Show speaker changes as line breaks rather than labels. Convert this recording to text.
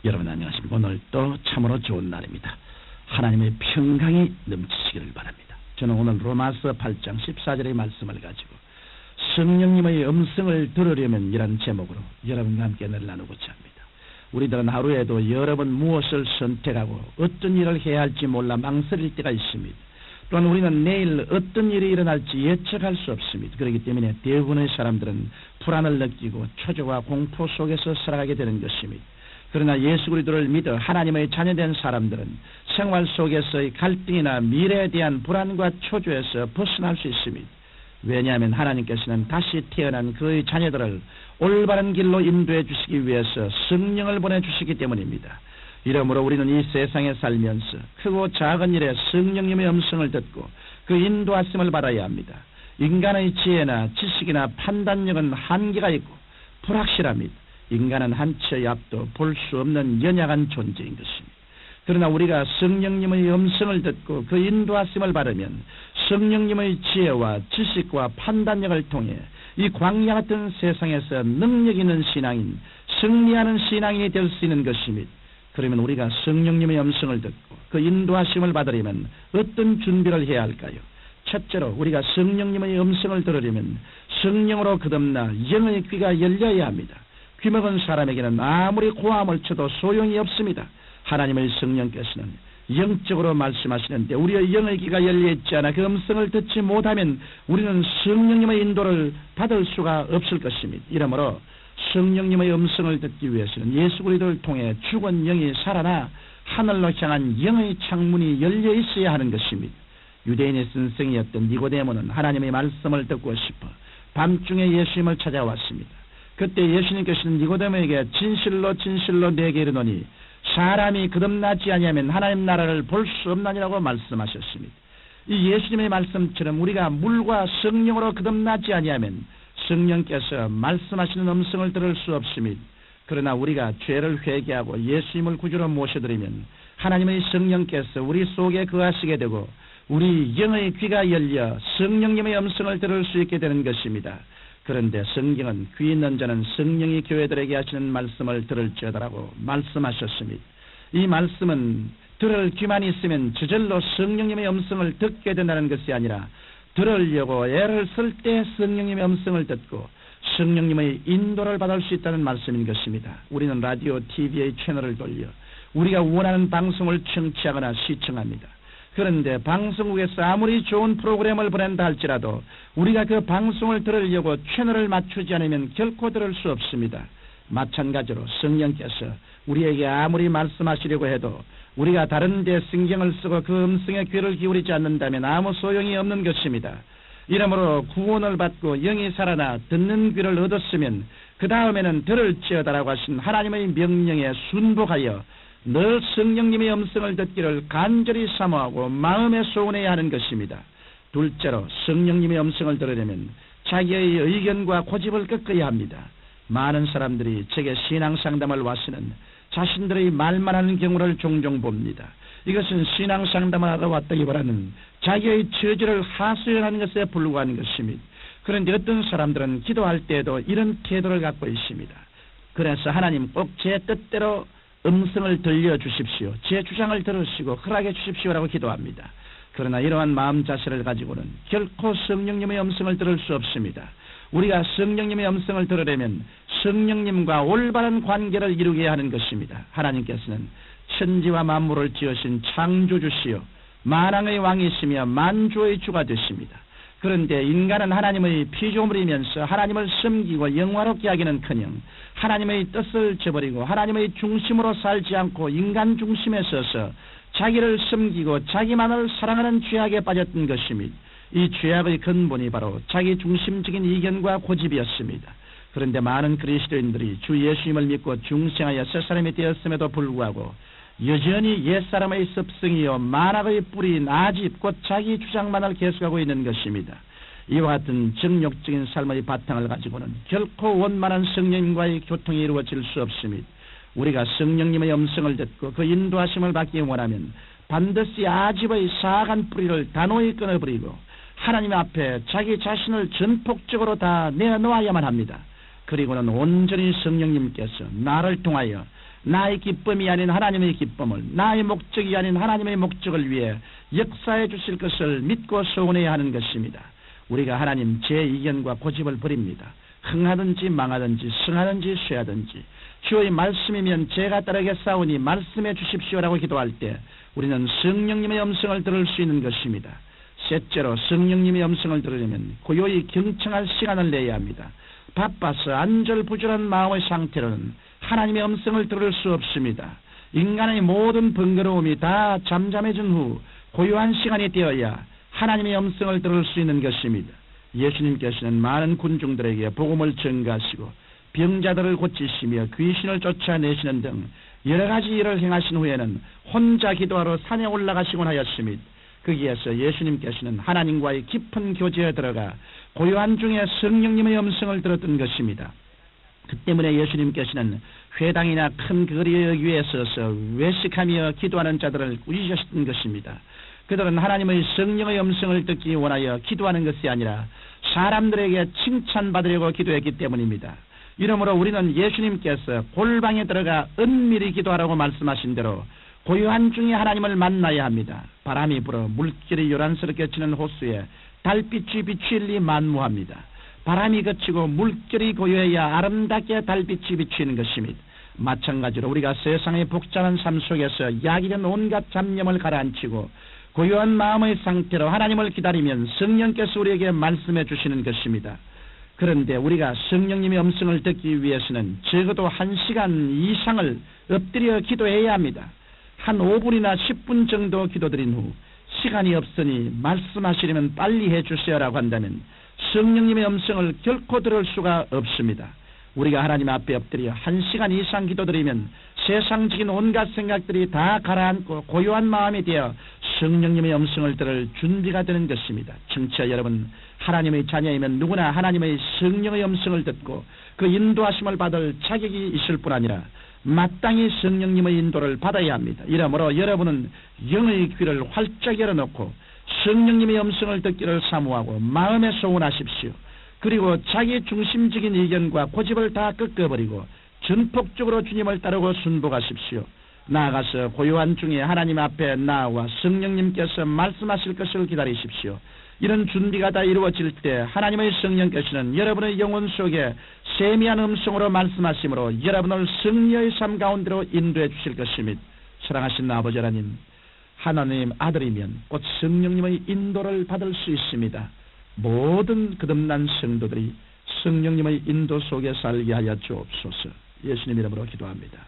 여러분 안녕하십니까. 오늘도 참으로 좋은 날입니다. 하나님의 평강이 넘치시기를 바랍니다. 저는 오늘 로마서 8장 14절의 말씀을 가지고 성령님의 음성을 들으려면 이라는 제목으로 여러분과 함께 늘 나누고자 합니다. 우리들은 하루에도 여러 번 무엇을 선택하고 어떤 일을 해야 할지 몰라 망설일 때가 있습니다. 또한 우리는 내일 어떤 일이 일어날지 예측할 수 없습니다. 그렇기 때문에 대부분의 사람들은 불안을 느끼고 초조와 공포 속에서 살아가게 되는 것입니다. 그러나 예수 그리스도를 믿어 하나님의 자녀된 사람들은 생활 속에서의 갈등이나 미래에 대한 불안과 초조에서 벗어날 수 있습니다. 왜냐하면 하나님께서는 다시 태어난 그의 자녀들을 올바른 길로 인도해 주시기 위해서 성령을 보내주시기 때문입니다. 이러므로 우리는 이 세상에 살면서 크고 작은 일에 성령님의 음성을 듣고 그 인도하심을 받아야 합니다. 인간의 지혜나 지식이나 판단력은 한계가 있고 불확실합니다. 인간은 한 치의 앞도 볼 수 없는 연약한 존재인 것입니다. 그러나 우리가 성령님의 음성을 듣고 그 인도하심을 받으면 성령님의 지혜와 지식과 판단력을 통해 이 광야 같은 세상에서 능력 있는 신앙인, 승리하는 신앙이 될 수 있는 것입니다. 그러면 우리가 성령님의 음성을 듣고 그 인도하심을 받으려면 어떤 준비를 해야 할까요? 첫째로 우리가 성령님의 음성을 들으려면 성령으로 거듭나 영의 귀가 열려야 합니다. 귀먹은 사람에게는 아무리 고함을 쳐도 소용이 없습니다. 하나님의 성령께서는 영적으로 말씀하시는데 우리의 영의 귀가 열려있지 않아 그 음성을 듣지 못하면 우리는 성령님의 인도를 받을 수가 없을 것입니다. 이러므로 성령님의 음성을 듣기 위해서는 예수 그리스도를 통해 죽은 영이 살아나 하늘로 향한 영의 창문이 열려 있어야 하는 것입니다. 유대인의 선생이었던 니고데모는 하나님의 말씀을 듣고 싶어 밤중에 예수님을 찾아왔습니다. 그때 예수님께서는 니고데모에게 진실로 진실로 내게 이르노니 사람이 거듭나지 아니하면 하나님 나라를 볼 수 없나니라고 말씀하셨습니다. 이 예수님의 말씀처럼 우리가 물과 성령으로 거듭나지 아니하면 성령께서 말씀하시는 음성을 들을 수 없습니다. 그러나 우리가 죄를 회개하고 예수님을 구주로 모셔드리면 하나님의 성령께서 우리 속에 거하시게 되고 우리 영의 귀가 열려 성령님의 음성을 들을 수 있게 되는 것입니다. 그런데 성경은 귀 있는 자는 성령이 교회들에게 하시는 말씀을 들을지어다라고 말씀하셨습니다. 이 말씀은 들을 귀만 있으면 저절로 성령님의 음성을 듣게 된다는 것이 아니라 들으려고 애를 쓸 때 성령님의 음성을 듣고 성령님의 인도를 받을 수 있다는 말씀인 것입니다. 우리는 라디오, TV의 채널을 돌려 우리가 원하는 방송을 청취하거나 시청합니다. 그런데 방송국에서 아무리 좋은 프로그램을 보낸다 할지라도 우리가 그 방송을 들으려고 채널을 맞추지 않으면 결코 들을 수 없습니다. 마찬가지로 성령께서 우리에게 아무리 말씀하시려고 해도 우리가 다른 데 신경을 쓰고 그 음성에 귀를 기울이지 않는다면 아무 소용이 없는 것입니다. 이러므로 구원을 받고 영이 살아나 듣는 귀를 얻었으면 그 다음에는 들을지어다라고 하신 하나님의 명령에 순복하여 늘 성령님의 음성을 듣기를 간절히 사모하고 마음에 소원해야 하는 것입니다. 둘째로 성령님의 음성을 들으려면 자기의 의견과 고집을 꺾어야 합니다. 많은 사람들이 제게 신앙상담을 와서는 자신들의 말만 하는 경우를 종종 봅니다. 이것은 신앙상담을 하러 왔다기보다는 자기의 처지를 하소연하는 것에 불과한 것입니다. 그런데 어떤 사람들은 기도할 때에도 이런 태도를 갖고 있습니다. 그래서 하나님 꼭 제 뜻대로 음성을 들려주십시오. 제 주장을 들으시고 허락해 주십시오라고 기도합니다. 그러나 이러한 마음 자세를 가지고는 결코 성령님의 음성을 들을 수 없습니다. 우리가 성령님의 음성을 들으려면 성령님과 올바른 관계를 이루게 하는 것입니다. 하나님께서는 천지와 만물을 지으신 창조주시요 만왕의 왕이시며 만주의 주가 되십니다. 그런데 인간은 하나님의 피조물이면서 하나님을 섬기고 영화롭게 하기는커녕 하나님의 뜻을 저버리고 하나님의 중심으로 살지 않고 인간 중심에 서서 자기를 섬기고 자기만을 사랑하는 죄악에 빠졌던 것입니다. 이 죄악의 근본이 바로 자기 중심적인 이견과 고집이었습니다. 그런데 많은 그리스도인들이 주 예수님을 믿고 중생하여 새 사람이 되었음에도 불구하고 여전히 옛사람의 습성이요 만악의 뿌리인 아집 곧 자기 주장만을 계속하고 있는 것입니다. 이와 같은 정욕적인 삶의 바탕을 가지고는 결코 원만한 성령님과의 교통이 이루어질 수 없습니다. 우리가 성령님의 음성을 듣고 그 인도하심을 받기 원하면 반드시 아집의 사악한 뿌리를 단호히 끊어버리고 하나님 앞에 자기 자신을 전폭적으로 다 내어놓아야만 합니다. 그리고는 온전히 성령님께서 나를 통하여 나의 기쁨이 아닌 하나님의 기쁨을, 나의 목적이 아닌 하나님의 목적을 위해 역사해 주실 것을 믿고 소원해야 하는 것입니다. 우리가 하나님 제 의견과 고집을 버립니다. 흥하든지 망하든지 승하든지 쇠하든지 주의 말씀이면 제가 따르겠사오니 말씀해 주십시오라고 기도할 때 우리는 성령님의 음성을 들을 수 있는 것입니다. 셋째로 성령님의 음성을 들으려면 고요히 경청할 시간을 내야 합니다. 바빠서 안절부절한 마음의 상태로는 하나님의 음성을 들을 수 없습니다. 인간의 모든 번거로움이 다 잠잠해진 후 고요한 시간이 되어야 하나님의 음성을 들을 수 있는 것입니다. 예수님께서는 많은 군중들에게 복음을 전가하시고 병자들을 고치시며 귀신을 쫓아내시는 등 여러 가지 일을 행하신 후에는 혼자 기도하러 산에 올라가시곤 하였습니다. 거기에서 예수님께서는 하나님과의 깊은 교제에 들어가 고요한 중에 성령님의 음성을 들었던 것입니다. 그 때문에 예수님께서는 회당이나 큰 거리의 위에 서서 외식하며 기도하는 자들을 꾸짖으셨던 것입니다. 그들은 하나님의 성령의 음성을 듣기 원하여 기도하는 것이 아니라 사람들에게 칭찬받으려고 기도했기 때문입니다. 이러므로 우리는 예수님께서 골방에 들어가 은밀히 기도하라고 말씀하신 대로 고요한 중에 하나님을 만나야 합니다. 바람이 불어 물결이 요란스럽게 치는 호수에 달빛이 비추일리 만무합니다. 바람이 그치고 물결이 고요해야 아름답게 달빛이 비추는 것입니다. 마찬가지로 우리가 세상의 복잡한 삶 속에서 약이된 온갖 잡념을 가라앉히고 고요한 마음의 상태로 하나님을 기다리면 성령께서 우리에게 말씀해 주시는 것입니다. 그런데 우리가 성령님의 음성을 듣기 위해서는 적어도 1시간 이상을 엎드려 기도해야 합니다. 한 5분이나 10분 정도 기도드린 후 시간이 없으니 말씀하시려면 빨리 해주세요라고 한다면 성령님의 음성을 결코 들을 수가 없습니다. 우리가 하나님 앞에 엎드려 1시간 이상 기도드리면 세상적인 온갖 생각들이 다 가라앉고 고요한 마음이 되어 성령님의 음성을 들을 준비가 되는 것입니다. 청취자 여러분, 하나님의 자녀이면 누구나 하나님의 성령의 음성을 듣고 그 인도하심을 받을 자격이 있을 뿐 아니라 마땅히 성령님의 인도를 받아야 합니다. 이러므로 여러분은 영의 귀를 활짝 열어놓고 성령님의 음성을 듣기를 사모하고 마음에 소원하십시오. 그리고 자기 중심적인 의견과 고집을 다 꺾어버리고 전폭적으로 주님을 따르고 순복하십시오. 나아가서 고요한 중에 하나님 앞에 나와 성령님께서 말씀하실 것을 기다리십시오. 이런 준비가 다 이루어질 때 하나님의 성령께서는 여러분의 영혼 속에 세미한 음성으로 말씀하시므로 여러분을 승리의 삶 가운데로 인도해 주실 것입니다. 사랑하신 아버지 하나님, 하나님 아들이면 곧 성령님의 인도를 받을 수 있습니다. 모든 거듭난 성도들이 성령님의 인도 속에 살게 하여 주옵소서. 예수님 이름으로 기도합니다.